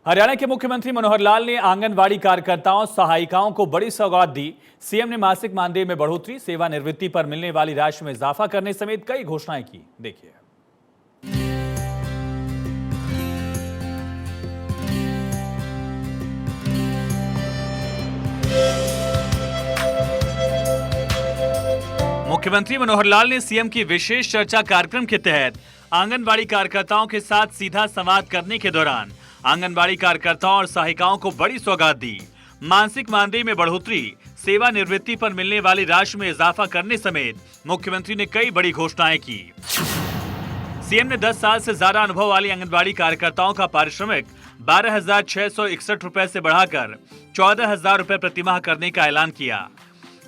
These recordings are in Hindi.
हरियाणा के मुख्यमंत्री मनोहर लाल ने आंगनवाड़ी कार्यकर्ताओं सहायिकाओं को बड़ी सौगात दी। सीएम ने मासिक मानदेय में बढ़ोतरी, सेवानिवृत्ति पर मिलने वाली राशि में इजाफा करने समेत कई घोषणाएं की। देखिए। मुख्यमंत्री मनोहर लाल ने सीएम की विशेष चर्चा कार्यक्रम के तहत आंगनवाड़ी कार्यकर्ताओं के साथ सीधा संवाद करने के दौरान आंगनवाड़ी कार्यकर्ताओं और सहायिकाओं को बड़ी सौगात दी। मासिक मानदेय में बढ़ोतरी, सेवानिवृत्ति पर मिलने वाली राशि में इजाफा करने समेत मुख्यमंत्री ने कई बड़ी घोषणाएं की। सीएम ने 10 साल से ज्यादा अनुभव वाली आंगनवाड़ी कार्यकर्ताओं का पारिश्रमिक 12,661 रुपए से बढ़ाकर 14,000 रुपए प्रतिमाह करने का ऐलान किया।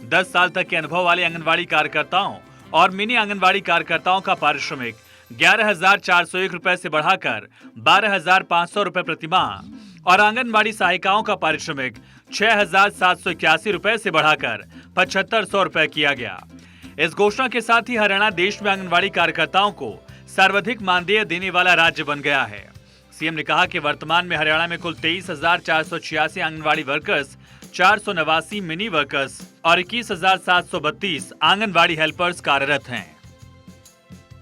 10 साल तक के अनुभव वाले आंगनवाड़ी कार्यकर्ताओं और मिनी आंगनवाड़ी कार्यकर्ताओं का पारिश्रमिक 11,401 रुपए से बढ़ाकर 12,500 रुपए प्रतिमाह और आंगनवाड़ी सहायिकाओं का पारिश्रमिक 6,781 रुपए से बढ़ाकर 7,500 रुपए किया गया। इस घोषणा के साथ ही हरियाणा देश में आंगनवाड़ी कार्यकर्ताओं को सर्वाधिक मानदेय देने वाला राज्य बन गया है। सीएम ने कहा कि वर्तमान में हरियाणा में कुल 23,486 आंगनवाड़ी वर्कर्स, 489 मिनी वर्कर्स और 21,732 आंगनवाड़ी हेल्पर्स कार्यरत हैं।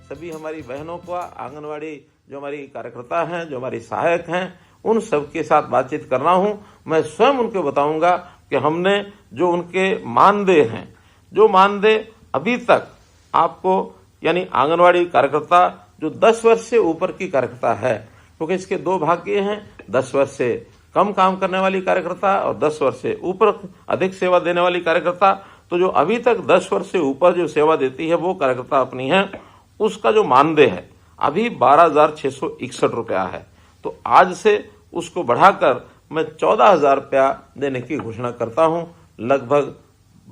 सभी हमारी बहनों को आंगनवाड़ी जो हमारी कार्यकर्ता हैं, जो हमारी सहायक हैं, उन सबके साथ बातचीत कर रहा हूं। मैं स्वयं उनको बताऊंगा कि हमने जो उनके मानदेय हैं, जो मानदेय अभी तक आपको यानी आंगनवाड़ी कार्यकर्ता जो 10 वर्ष से ऊपर की कार्यकर्ता है, क्योंकि इसके दो भाग ये हैं, 10 वर्ष से कम काम करने वाली कार्यकर्ता और 10 वर्ष से ऊपर अधिक सेवा देने वाली कार्यकर्ता। तो जो अभी तक 10 वर्ष से ऊपर जो सेवा देती है वो कार्यकर्ता अपनी है, उसका जो मानदेय है अभी 12,661 रुपया है। तो आज से उसको बढ़ाकर मैं 14,000 रुपया देने की घोषणा करता हूं। लगभग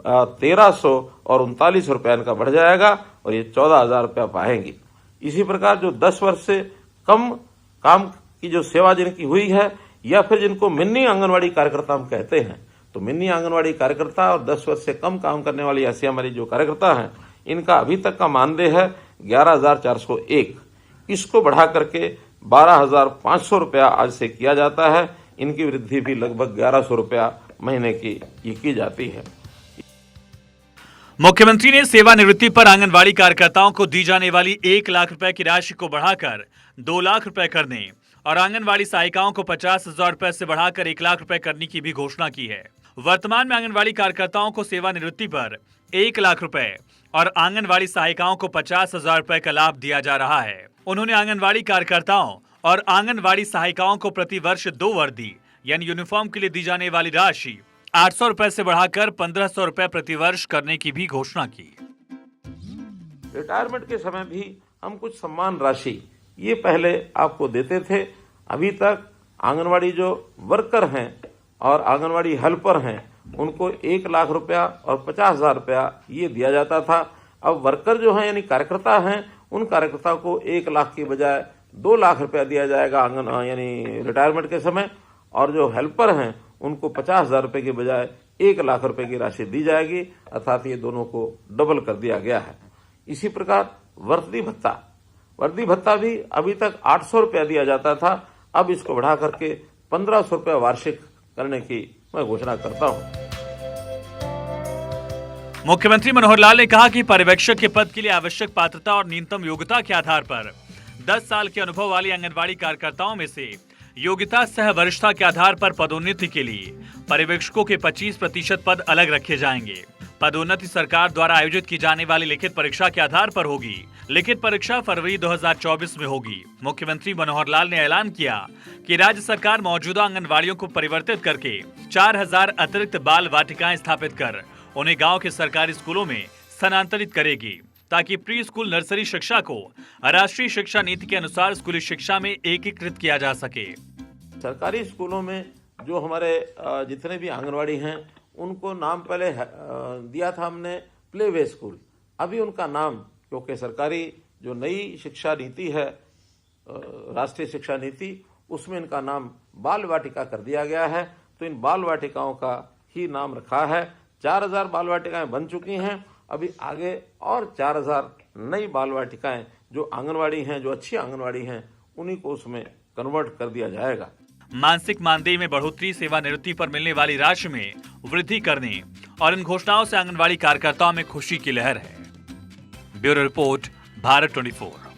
1,300 और 39 रुपया इनका बढ़ जाएगा और ये 14,000 रुपया पाएंगी। इसी प्रकार जो 10 वर्ष से कम काम की जो सेवा जिनकी हुई है या फिर जिनको मिनी आंगनवाड़ी कार्यकर्ता हम कहते हैं, तो मिनी आंगनवाड़ी कार्यकर्ता और 10 वर्ष से कम काम करने वाली ऐसी हमारी जो कार्यकर्ता हैं, इनका अभी तक का मानदेय है 11,401। इसको बढ़ा करके 12,500 रुपया आज से किया जाता है। इनकी वृद्धि भी लगभग 1,100 रुपया महीने की जाती है। मुख्यमंत्री ने सेवानिवृत्ति पर आंगनवाड़ी कार्यकर्ताओं को दी जाने वाली 1 लाख रुपए की राशि को बढ़ाकर 2 लाख रुपए करने और आंगनवाड़ी सहायिकाओं को 50,000 रुपए से बढ़ाकर 1 लाख रुपए करने की भी घोषणा की है। वर्तमान में आंगनवाड़ी कार्यकर्ताओं को सेवानिवृत्ति पर 1 लाख रुपए और आंगनवाड़ी सहायिकाओं को 50,000 रुपए का लाभ दिया जा रहा है। उन्होंने आंगनवाड़ी कार्यकर्ताओं और आंगनवाड़ी सहायिकाओं को प्रति वर्ष 2 वर्दी यानी यूनिफॉर्म के लिए दी जाने वाली राशि 800 रुपए से बढ़ाकर 1,500 रुपए प्रति वर्ष करने की भी घोषणा की। रिटायरमेंट के समय भी हम कुछ सम्मान राशि ये पहले आपको देते थे। अभी तक आंगनवाड़ी जो वर्कर हैं और आंगनवाड़ी हेल्पर हैं उनको 1 लाख रुपया और 50,000 रुपया ये दिया जाता था। अब वर्कर जो हैं यानी कार्यकर्ता हैं, उन कार्यकर्ता को 1 लाख की बजाय 2 लाख रुपया दिया जाएगा यानी रिटायरमेंट के समय, और जो हेल्पर हैं उनको 50,000 रुपए की बजाय 1 लाख रुपए की राशि दी जाएगी। अर्थात ये दोनों को डबल कर दिया गया है। इसी प्रकार वर्दी भत्ता भी अभी तक 800 रुपया दिया जाता था, अब इसको बढ़ा करके 1,500 रुपया वार्षिक करने की मैं घोषणा करता हूं। मुख्यमंत्री मनोहर लाल ने कहा कि पर्यवेक्षक के पद के लिए आवश्यक पात्रता और न्यूनतम योग्यता के आधार पर 10 साल के अनुभव वाली आंगनवाड़ी कार्यकर्ताओं में से योग्यता सह वरिष्ठता के आधार पर पदोन्नति के लिए पर्यवेक्षकों के 25% पद अलग रखे जाएंगे। पदोन्नति सरकार द्वारा आयोजित की जाने वाली लिखित परीक्षा के आधार पर होगी। लिखित परीक्षा फरवरी 2024 में होगी। मुख्यमंत्री मनोहर लाल ने ऐलान किया कि राज्य सरकार मौजूदा आंगनवाड़ियों को परिवर्तित करके 4,000 अतिरिक्त बाल वाटिकाएं स्थापित कर उन्हें गांव के सरकारी स्कूलों में स्थानांतरित करेगी, ताकि प्री स्कूल नर्सरी शिक्षा को राष्ट्रीय शिक्षा नीति के अनुसार स्कूली शिक्षा में एकीकृत किया जा सके। सरकारी स्कूलों में जो हमारे जितने भी आंगनवाड़ी हैं उनको नाम पहले दिया था हमने प्ले वे स्कूल। अभी उनका नाम, क्योंकि सरकारी जो नई शिक्षा नीति है, राष्ट्रीय शिक्षा नीति, उसमें इनका नाम बाल वाटिका कर दिया गया है। तो इन बाल वाटिकाओं का ही नाम रखा है। 4,000 बाल वाटिकाएं बन चुकी हैं। अभी आगे और 4,000 नई बाल वाटिकाएं जो आंगनवाड़ी हैं, जो अच्छी आंगनवाड़ी हैं, उन्हीं को उसमें कन्वर्ट कर दिया जाएगा। मानसिक मानदेय में बढ़ोतरी, सेवानिवृत्ति पर मिलने वाली राशि में वृद्धि करने और इन घोषणाओं से आंगनबाड़ी कार्यकर्ताओं में खुशी की लहर है। Bureau report, Bharat 24।